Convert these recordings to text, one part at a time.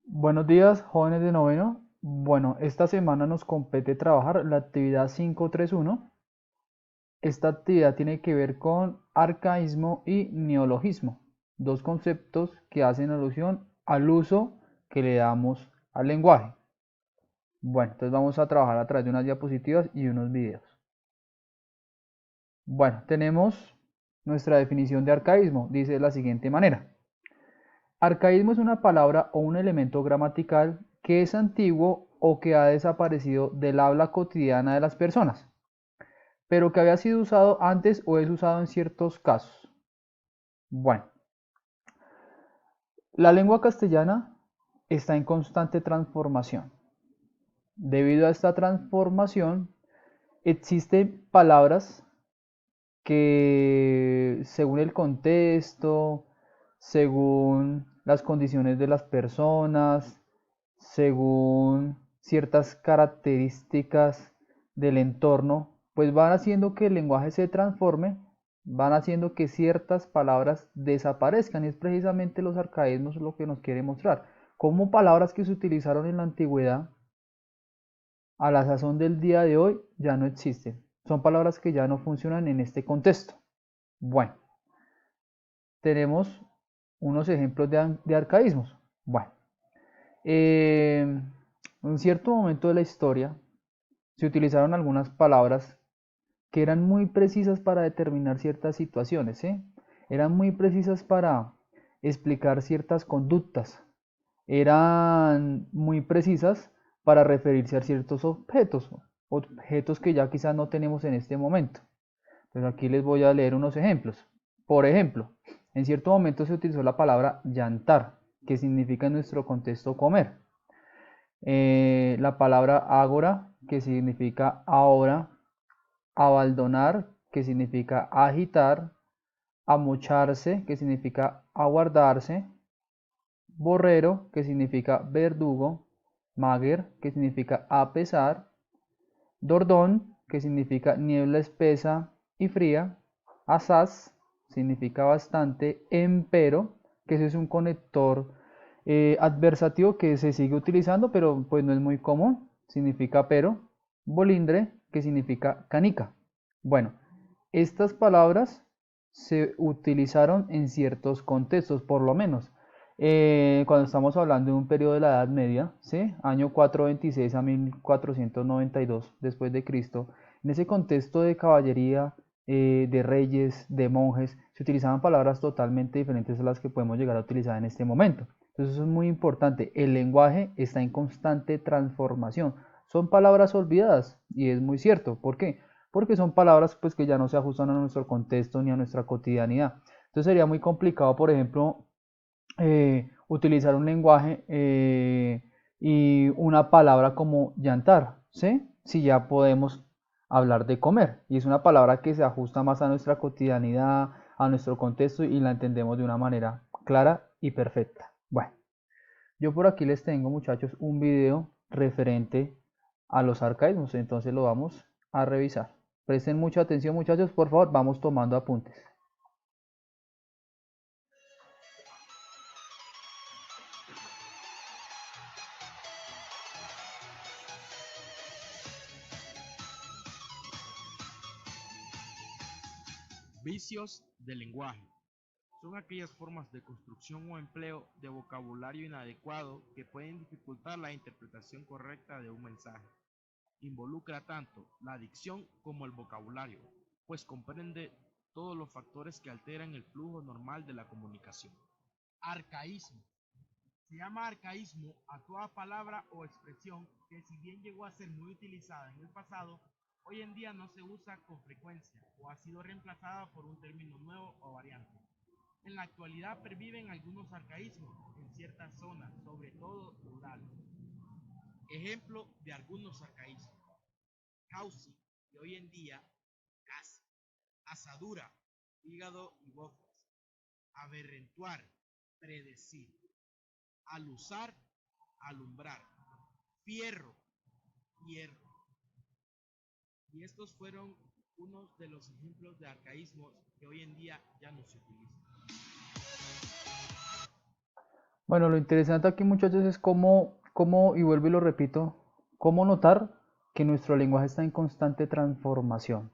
Buenos días, jóvenes de noveno. Bueno, esta semana nos compete trabajar la actividad 531. Esta actividad tiene que ver con arcaísmo y neologismo, dos conceptos que hacen alusión al uso que le damos al lenguaje. Bueno, entonces vamos a trabajar a través de unas diapositivas y unos videos. Bueno, tenemos nuestra definición de arcaísmo. Dice de la siguiente manera. Arcaísmo es una palabra o un elemento gramatical que es antiguo o que ha desaparecido del habla cotidiana de las personas, pero que había sido usado antes o es usado en ciertos casos. Bueno, la lengua castellana está en constante transformación. Debido a esta transformación, existen palabras que según el contexto, según las condiciones de las personas, según ciertas características del entorno, pues van haciendo que el lenguaje se transforme, van haciendo que ciertas palabras desaparezcan. Y es precisamente los arcaísmos lo que nos quiere mostrar. Como palabras que se utilizaron en la antigüedad, a la sazón del día de hoy, ya no existen. Son palabras que ya no funcionan en este contexto. Bueno, tenemos unos ejemplos de arcaísmos. Bueno, en cierto momento de la historia se utilizaron algunas palabras que eran muy precisas para determinar ciertas situaciones, ¿eh? Eran muy precisas para explicar ciertas conductas, eran muy precisas para referirse a ciertos objetos, objetos que ya quizás no tenemos en este momento. Entonces aquí les voy a leer unos ejemplos. Por ejemplo, en cierto momento se utilizó la palabra llantar, que significa en nuestro contexto comer. La palabra ágora, que significa ahora, abaldonar, que significa agitar, amocharse, que significa aguardarse, borrero, que significa verdugo, maguer, que significa a pesar, dordón, que significa niebla espesa y fría, asaz, significa bastante, empero, que ese es un conector adversativo que se sigue utilizando, pero pues no es muy común, significa pero, bolindre, que significa canica. Bueno, estas palabras se utilizaron en ciertos contextos, por lo menos. Cuando estamos hablando de un periodo de la Edad Media, ¿sí? Año 426 a 1492 después de Cristo, en ese contexto de caballería, de reyes, de monjes, se utilizaban palabras totalmente diferentes a las que podemos llegar a utilizar en este momento. Entonces eso es muy importante. El lenguaje está en constante transformación. Son palabras olvidadas y es muy cierto. ¿Por qué? Porque son palabras pues que ya no se ajustan a nuestro contexto ni a nuestra cotidianidad. Entonces sería muy complicado, por ejemplo, utilizar un lenguaje y una palabra como llantar, ¿sí? Si ya podemos hablar de comer y es una palabra que se ajusta más a nuestra cotidianidad, a nuestro contexto y la entendemos de una manera clara y perfecta. Bueno, yo por aquí les tengo, muchachos, un video referente a los arcaísmos, entonces lo vamos a revisar. Presten mucha atención, muchachos, por favor, vamos tomando apuntes. Vicios del lenguaje. Son aquellas formas de construcción o empleo de vocabulario inadecuado que pueden dificultar la interpretación correcta de un mensaje. Involucra tanto la dicción como el vocabulario, pues comprende todos los factores que alteran el flujo normal de la comunicación. Arcaísmo. Se llama arcaísmo a toda palabra o expresión que, si bien llegó a ser muy utilizada en el pasado, hoy en día no se usa con frecuencia o ha sido reemplazada por un término nuevo o variante. En la actualidad perviven algunos arcaísmos en ciertas zonas, sobre todo rurales. Ejemplo de algunos arcaísmos: causi, que hoy en día casi; asadura, hígado y bofas; aberrentuar, predecir; alusar, alumbrar; fierro, hierro. Y estos fueron unos de los ejemplos de arcaísmos que hoy en día ya no se utilizan. Bueno, lo interesante aquí, muchachos, es y vuelvo y lo repito, cómo notar que nuestro lenguaje está en constante transformación.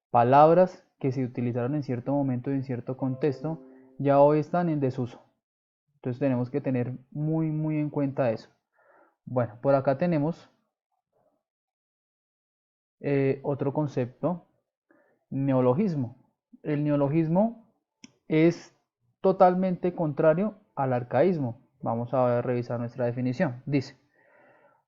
Palabras que se utilizaron en cierto momento y en cierto contexto ya hoy están en desuso. Entonces tenemos que tener muy en cuenta eso. Bueno, por acá tenemos otro concepto, neologismo. El neologismo es totalmente contrario al arcaísmo. Vamos a revisar nuestra definición. Dice,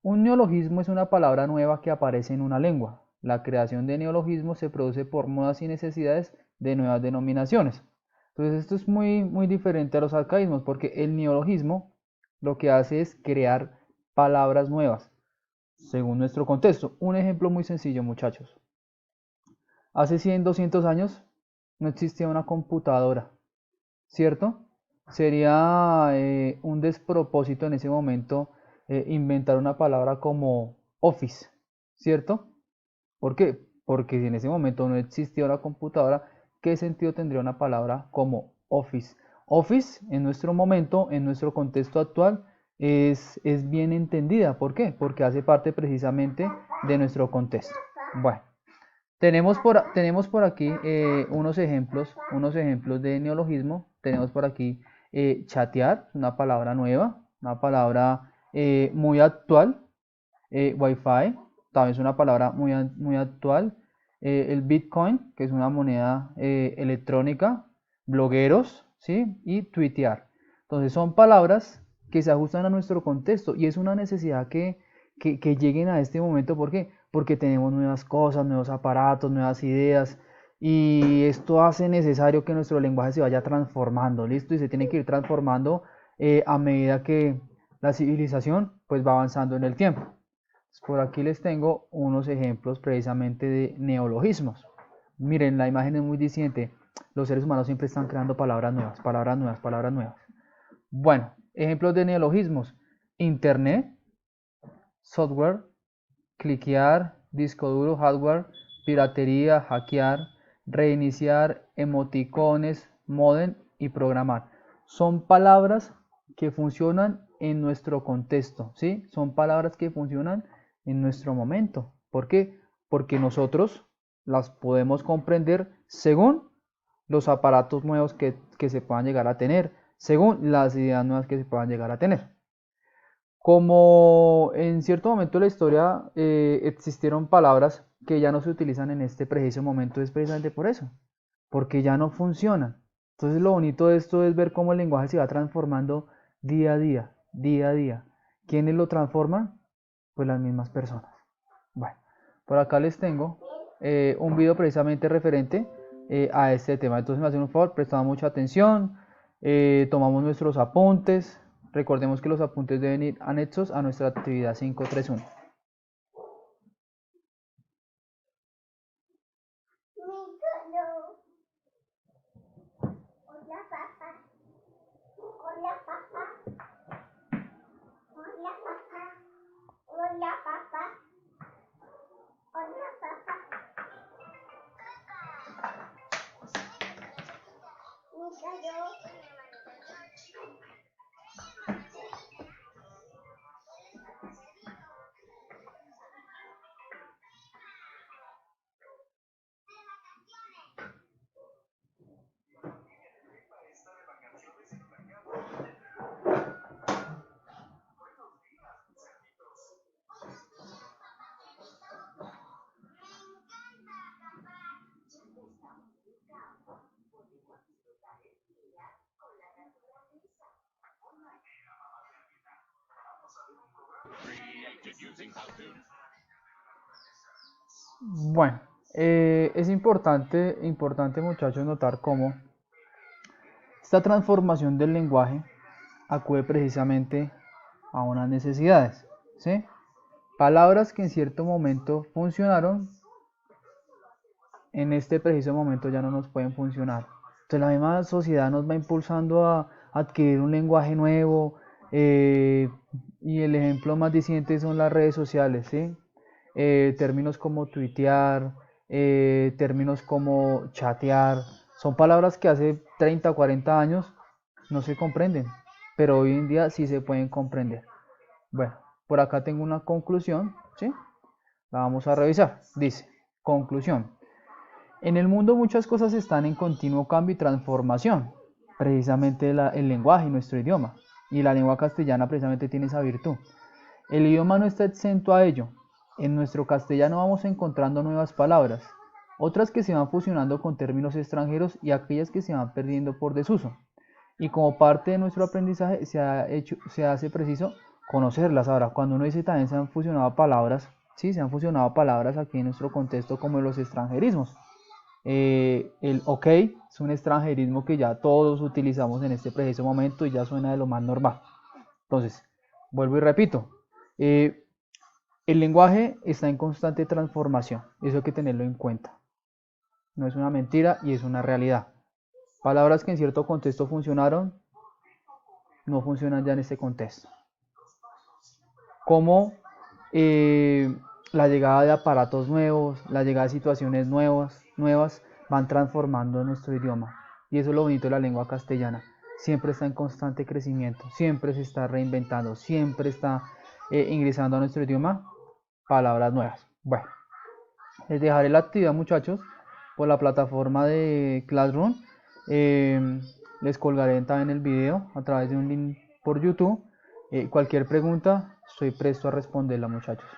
un neologismo es una palabra nueva que aparece en una lengua. La creación de neologismos se produce por modas y necesidades de nuevas denominaciones. Entonces esto es muy diferente a los arcaísmos porque el neologismo lo que hace es crear palabras nuevas según nuestro contexto. Un ejemplo muy sencillo, muchachos. Hace 100, 200 años no existía una computadora, ¿cierto? Sería un despropósito en ese momento inventar una palabra como office, ¿cierto? ¿Por qué? Porque si en ese momento no existía una computadora, ¿qué sentido tendría una palabra como office? Office en nuestro momento, en nuestro contexto actual, es bien entendida. ¿Por qué? Porque hace parte precisamente de nuestro contexto. Bueno, tenemos por aquí unos ejemplos de neologismo. Tenemos por aquí chatear, una palabra nueva, una palabra muy actual. Wi-Fi, también es una palabra muy actual. El Bitcoin, que es una moneda electrónica. Blogueros, ¿sí? Y tuitear. Entonces son palabras que se ajustan a nuestro contexto y es una necesidad que lleguen a este momento. ¿Por qué? Porque tenemos nuevas cosas, nuevos aparatos, nuevas ideas y esto hace necesario que nuestro lenguaje se vaya transformando, ¿listo? Y se tiene que ir transformando a medida que la civilización pues va avanzando en el tiempo. Por aquí les tengo unos ejemplos precisamente de neologismos. Miren, la imagen es muy diciente. Los seres humanos siempre están creando palabras nuevas, palabras nuevas, palabras nuevas. Bueno, ejemplos de neologismos. Internet, software, cliquear, disco duro, hardware, piratería, hackear, reiniciar, emoticones, modem y programar. Son palabras que funcionan en nuestro contexto, ¿sí? Son palabras que funcionan en nuestro momento. ¿Por qué? Porque nosotros las podemos comprender según los aparatos nuevos que se puedan llegar a tener, según las ideas nuevas que se puedan llegar a tener. Como en cierto momento de la historia existieron palabras que ya no se utilizan en este preciso momento, es precisamente por eso, porque ya no funcionan. Entonces lo bonito de esto es ver cómo el lenguaje se va transformando día a día, día a día. ¿Quiénes lo transforman? Pues las mismas personas. Bueno, por acá les tengo un video precisamente referente a este tema. Entonces me hacen un favor, prestamos mucha atención, tomamos nuestros apuntes. Recordemos que los apuntes deben ir anexos a nuestra actividad 531. Bueno, es importante muchachos notar cómo esta transformación del lenguaje acude precisamente a unas necesidades, ¿sí? Palabras que en cierto momento funcionaron, en este preciso momento ya no nos pueden funcionar. Entonces la misma sociedad nos va impulsando a adquirir un lenguaje nuevo y el ejemplo más reciente son las redes sociales, ¿sí? Términos como tuitear, términos como chatear, son palabras que hace 30 o 40 años no se comprenden, pero hoy en día sí se pueden comprender. Bueno, por acá tengo una conclusión, ¿sí? La vamos a revisar. Dice, conclusión. En el mundo muchas cosas están en continuo cambio y transformación. Precisamente el lenguaje, nuestro idioma. Y la lengua castellana precisamente tiene esa virtud. El idioma no está exento a ello. En nuestro castellano vamos encontrando nuevas palabras, otras que se van fusionando con términos extranjeros y aquellas que se van perdiendo por desuso. Y como parte de nuestro aprendizaje se hace preciso conocerlas. Ahora, cuando uno dice también se han fusionado palabras, sí, se han fusionado palabras aquí en nuestro contexto como los extranjerismos. El ok es un extranjerismo que ya todos utilizamos en este preciso momento y ya suena de lo más normal. Entonces, vuelvo y repito, el lenguaje está en constante transformación, eso hay que tenerlo en cuenta. No es una mentira y es una realidad. Palabras que en cierto contexto funcionaron, no funcionan ya en este contexto. Como la llegada de aparatos nuevos, la llegada de situaciones nuevas van transformando nuestro idioma. Y eso es lo bonito de la lengua castellana. Siempre está en constante crecimiento, siempre se está reinventando, siempre está ingresando a nuestro idioma palabras nuevas. Bueno, les dejaré la actividad, muchachos, por la plataforma de Classroom. Les colgaré también el video a través de un link por YouTube. Cualquier pregunta, estoy presto a responderla, muchachos.